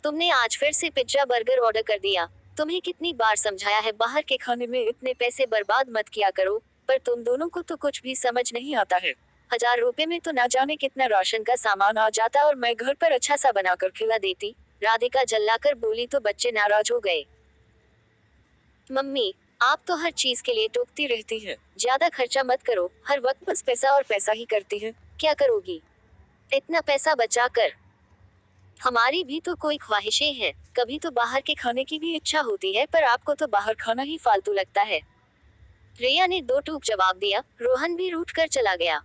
तुमने आज फिर से पिज्जा बर्गर ऑर्डर कर दिया। तुम्हें कितनी बार समझाया है बाहर के खाने में इतने पैसे बर्बाद मत किया करो, पर तुम दोनों को तो कुछ भी समझ नहीं आता है। 1000 रुपए में तो ना जाने कितना राशन का सामान आ जाता और मैं घर पर अच्छा सा बनाकर खिला देती। राधिका जल्लाकर बोली तो बच्चे नाराज हो गए। मम्मी, आप तो हर चीज के लिए टोकती रहती है। ज्यादा खर्चा मत करो, हर वक्त बस पैसा और पैसा ही करती है। क्या करोगी इतना पैसा बचा कर? हमारी भी तो कोई ख्वाहिशें हैं, कभी तो बाहर के खाने की भी इच्छा होती है, पर आपको तो बाहर खाना ही फालतू लगता है। रिया ने दो टूक जवाब दिया। रोहन भी रूठ कर चला गया।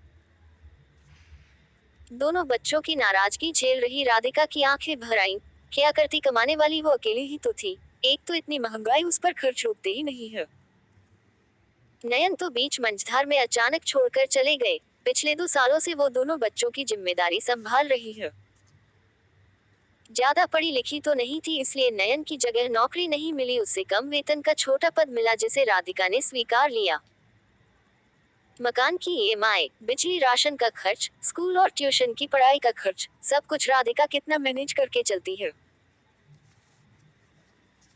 दोनों बच्चों की नाराजगी झेल रही राधिका की आंखें भर आईं। क्या करती, कमाने वाली वो अकेली ही तो थी। एक तो इतनी महंगाई, उस पर खर्च रुकते ही नहीं है। नयन तो बीच मंझधार में अचानक छोड़कर चले गए। पिछले 2 सालों से वो दोनों बच्चों की जिम्मेदारी संभाल रही है। ज्यादा पढ़ी लिखी तो नहीं थी, इसलिए नयन की जगह नौकरी नहीं मिली, उससे कम वेतन का छोटा पद मिला जिसे राधिका ने स्वीकार लिया। मकान की ईएमआई, बिजली, राशन का खर्च, स्कूल और ट्यूशन की पढ़ाई का खर्च, सब कुछ राधिका कितना मैनेज करके चलती है।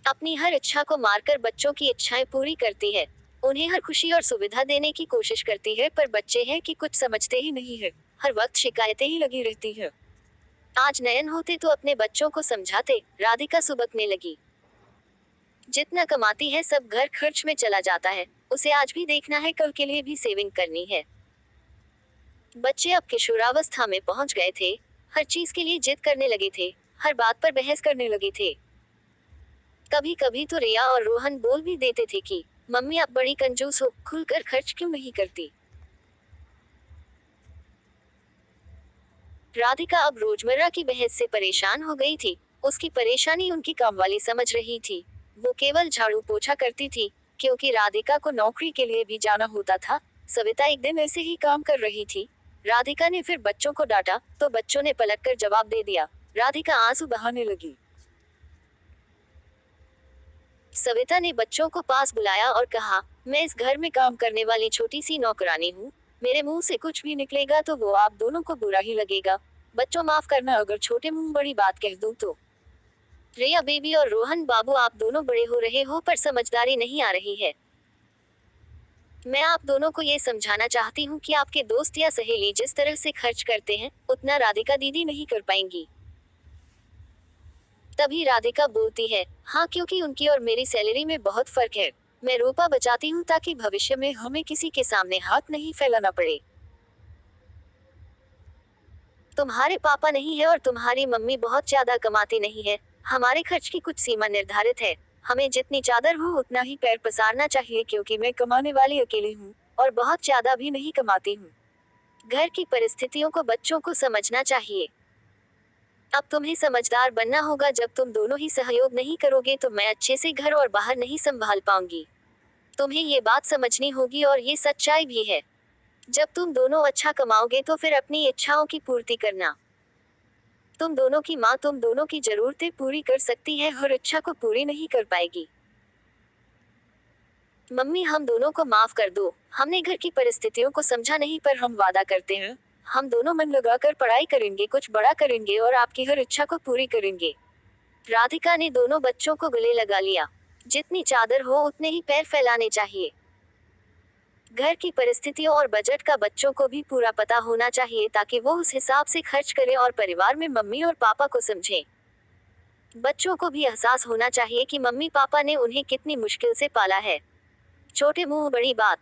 अपनी हर इच्छा को मारकर बच्चों की इच्छाएं पूरी करती है। उन्हें हर खुशी और सुविधा देने की कोशिश करती है, पर बच्चे हैं कि कुछ समझते ही नहीं है। हर वक्त शिकायतें ही लगी रहती है। आज नयन होते तो अपने बच्चों को समझाते। राधिका सुबकने लगी। जितना कमाती है सब घर खर्च में चला जाता है। उसे आज भी देखना है, कल के लिए भी सेविंग करनी है। बच्चे अब किशोरावस्था में पहुंच गए थे। हर चीज के लिए जिद करने लगे थे। हर बात पर बहस करने लगे थे। कभी कभी तो रिया और रोहन बोल भी देते थे कि मम्मी आप बड़ी कंजूस हो, खुलकर खर्च क्यों नहीं करती। राधिका अब रोजमर्रा की बहस से परेशान हो गई थी। उसकी परेशानी उनकी कामवाली समझ रही थी। वो केवल झाड़ू पोछा करती थी, क्योंकि राधिका को नौकरी के लिए भी जाना होता था। सविता एक दिन ऐसे ही काम कर रही थी। राधिका ने फिर बच्चों को डांटा, तो बच्चों ने पलटकर जवाब दे दिया। राधिका आंसू बहाने लगी। सविता ने बच्चों को पास बुलाया और कहा, मैं इस घर में काम करने वाली छोटी सी नौकरानी हूँ। मेरे मुंह से कुछ भी निकलेगा तो वो आप दोनों को बुरा ही लगेगा। बच्चों माफ करना अगर छोटे मुंह बड़ी बात कह दूं तो। रिया बेबी और रोहन बाबू, आप दोनों बड़े हो रहे हो पर समझदारी नहीं आ रही है। मैं आप दोनों को ये समझाना चाहती हूँ कि आपके दोस्त या सहेली जिस तरह से खर्च करते हैं, उतना राधिका दीदी नहीं कर पाएंगी। तभी राधिका बोलती है, हाँ क्योंकि उनकी और मेरी सैलरी में बहुत फर्क है। मैं रुपया बचाती हूँ ताकि भविष्य में हमें किसी के सामने हाथ नहीं फैलाना पड़े। तुम्हारे पापा नहीं है और तुम्हारी मम्मी बहुत ज्यादा कमाती नहीं है। हमारे खर्च की कुछ सीमा निर्धारित है। हमें जितनी चादर हो उतना ही पैर पसारना चाहिए, क्योंकि मैं कमाने वाली अकेली हूँ और बहुत ज्यादा भी नहीं कमाती हूँ। घर की परिस्थितियों को बच्चों को समझना चाहिए। अब तुम्हें समझदार बनना होगा। जब तुम दोनों ही सहयोग नहीं करोगे तो मैं अच्छे से घर और बाहर नहीं संभाल पाऊंगी। तुम्हें ये बात समझनी होगी और ये सच्चाई भी है। जब तुम दोनों अच्छा कमाओगे तो फिर अपनी इच्छाओं की पूर्ति करना। तुम दोनों की माँ तुम दोनों की जरूरतें पूरी कर सकती है, हर इच्छा को पूरी नहीं कर पाएगी। मम्मी हम दोनों को माफ कर दो। हमने घर की परिस्थितियों को समझा नहीं, पर हम वादा करते हैं हम दोनों मन लगाकर पढ़ाई करेंगे, कुछ बड़ा करेंगे और आपकी हर इच्छा को पूरी करेंगे। राधिका ने दोनों बच्चों को गले लगा लिया। जितनी चादर हो उतने ही पैर फैलाने चाहिए। घर की परिस्थितियों और बजट का बच्चों को भी पूरा पता होना चाहिए, ताकि वो उस हिसाब से खर्च करें और परिवार में मम्मी और पापा को समझें। बच्चों को भी एहसास होना चाहिए कि मम्मी पापा ने उन्हें कितनी मुश्किल से पाला है। छोटे मुंह बड़ी बात।